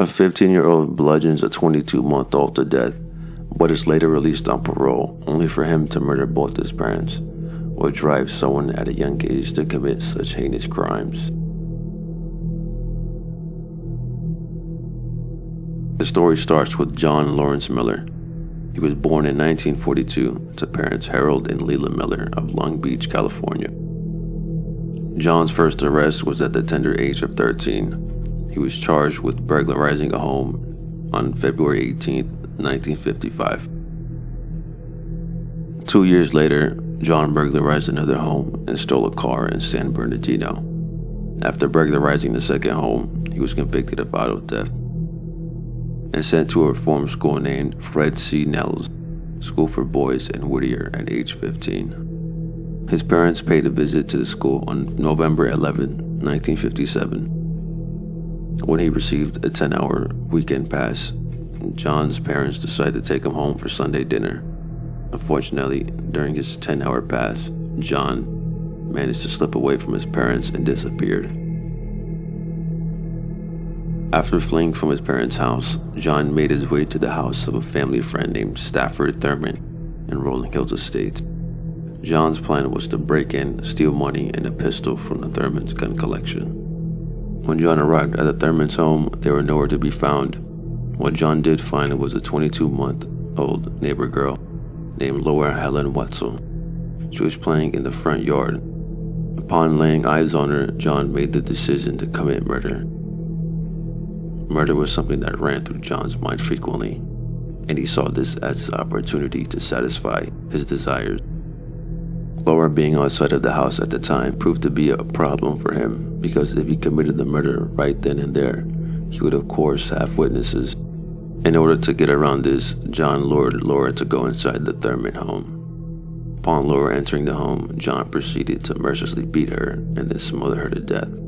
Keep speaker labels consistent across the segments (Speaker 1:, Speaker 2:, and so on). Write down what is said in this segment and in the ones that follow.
Speaker 1: A 15-year-old bludgeons a 22-month-old to death, but is later released on parole, only for him to murder both his parents. What drives someone at a young age to commit such heinous crimes? The story starts with John Laurence Miller. He was born in 1942 to parents Harold and Leila Miller of Long Beach, California. John's first arrest was at the tender age of 13. He was charged with burglarizing a home on February 18, 1955. 2 years later, John burglarized another home and stole a car in San Bernardino. After burglarizing the second home, he was convicted of auto theft and sent to a reform school named Fred C. Nell's School for Boys in Whittier at age 15. His parents paid a visit to the school on November 11, 1957. When he received a 10-hour weekend pass, John's parents decided to take him home for Sunday dinner. Unfortunately, during his 10-hour pass, John managed to slip away from his parents and disappeared. After fleeing from his parents' house, John made his way to the house of a family friend named Stafford Thurman in Rolling Hills Estates. John's plan was to break in, steal money, and a pistol from the Thurman's gun collection. When John arrived at the Thurman's home, they were nowhere to be found. What John did find was a 22-month-old neighbor girl named Laura Helen Wetzel. She was playing in the front yard. Upon laying eyes on her, John made the decision to commit murder. Murder was something that ran through John's mind frequently, and he saw this as his opportunity to satisfy his desires. Laura being outside of the house at the time proved to be a problem for him, because if he committed the murder right then and there, he would of course have witnesses. In order to get around this, John lured Laura to go inside the Thurman home. Upon Laura entering the home, John proceeded to mercilessly beat her and then smother her to death.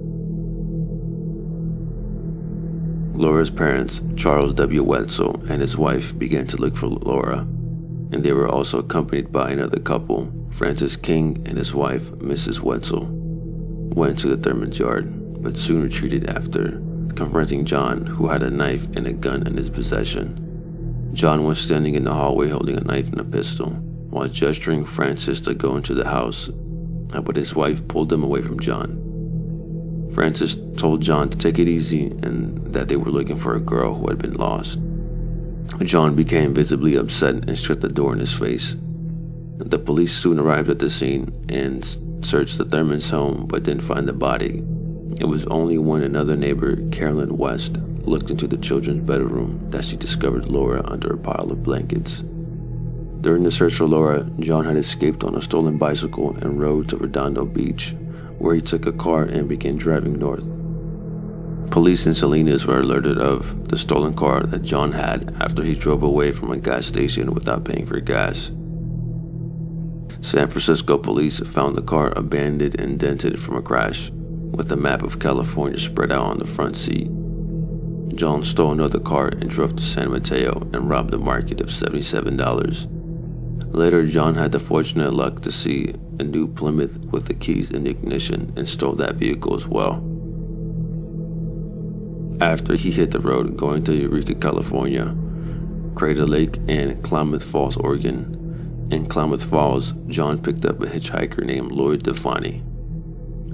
Speaker 1: Laura's parents, Charles W. Wetzel, and his wife began to look for Laura, and they were also accompanied by another couple. Francis King and his wife, Mrs. Wetzel, went to the Thurman's yard, but soon retreated after confronting John, who had a knife and a gun in his possession. John was standing in the hallway holding a knife and a pistol, while gesturing Francis to go into the house, but his wife pulled him away from John. Francis told John to take it easy and that they were looking for a girl who had been lost. John became visibly upset and shut the door in his face. The police soon arrived at the scene and searched the Thurman's home but didn't find the body. It was only when another neighbor, Carolyn West, looked into the children's bedroom that she discovered Laura under a pile of blankets. During the search for Laura, John had escaped on a stolen bicycle and rode to Redondo Beach, where he took a car and began driving north. Police in Salinas were alerted of the stolen car that John had after he drove away from a gas station without paying for gas. San Francisco police found the car abandoned and dented from a crash, with a map of California spread out on the front seat. John stole another car and drove to San Mateo and robbed a market of $77. Later, John had the fortunate luck to see a new Plymouth with the keys in the ignition and stole that vehicle as well. After he hit the road going to Eureka, California, Crater Lake, and Klamath Falls, Oregon. In Klamath Falls, John picked up a hitchhiker named Lloyd Defani.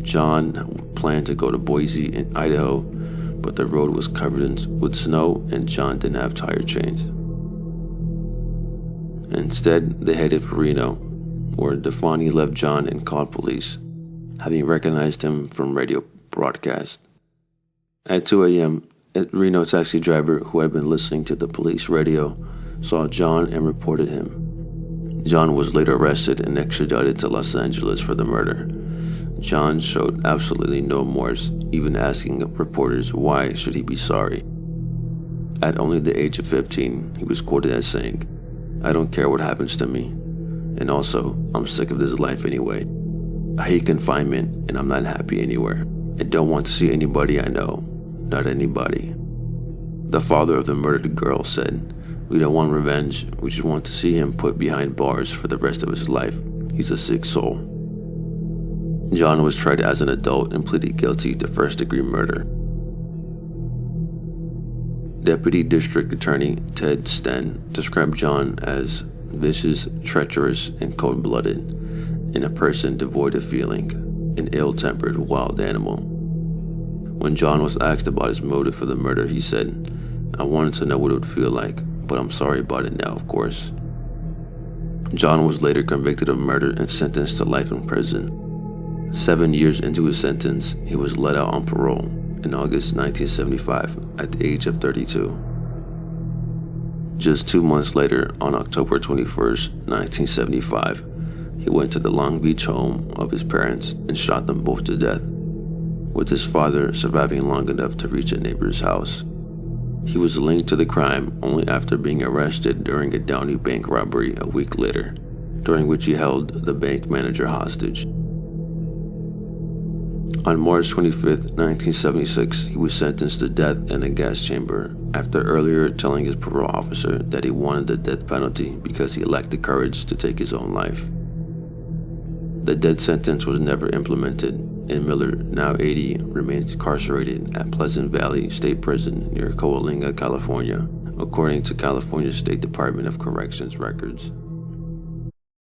Speaker 1: John planned to go to Boise in Idaho, but the road was covered with snow and John didn't have tire chains. Instead, they headed for Reno, where Defani left John and called police, having recognized him from radio broadcast. At 2 a.m., a Reno taxi driver who had been listening to the police radio saw John and reported him. John was later arrested and extradited to Los Angeles for the murder. John showed absolutely no remorse, even asking reporters why should he be sorry. At only the age of 15, he was quoted as saying, "I don't care what happens to me, and also, I'm sick of this life anyway. I hate confinement, and I'm not happy anywhere. I don't want to see anybody I know, not anybody." The father of the murdered girl said, "We don't want revenge, we just want to see him put behind bars for the rest of his life. He's a sick soul." John was tried as an adult and pleaded guilty to first-degree murder. Deputy District Attorney Ted Sten described John as vicious, treacherous, and cold-blooded, and a person devoid of feeling, an ill-tempered wild animal. When John was asked about his motive for the murder, he said, "I wanted to know what it would feel like, but I'm sorry about it now, of course." John was later convicted of murder and sentenced to life in prison. 7 years into his sentence, he was let out on parole in August 1975 at the age of 32. Just 2 months later, on October 21st, 1975, he went to the Long Beach home of his parents and shot them both to death, with his father surviving long enough to reach a neighbor's house. He was linked to the crime only after being arrested during a Downey Bank robbery a week later, during which he held the bank manager hostage. On March 25, 1976, he was sentenced to death in a gas chamber after earlier telling his parole officer that he wanted the death penalty because he lacked the courage to take his own life. The death sentence was never implemented, and Miller, now 80, remains incarcerated at Pleasant Valley State Prison near Coalinga, California, according to California State Department of Corrections records.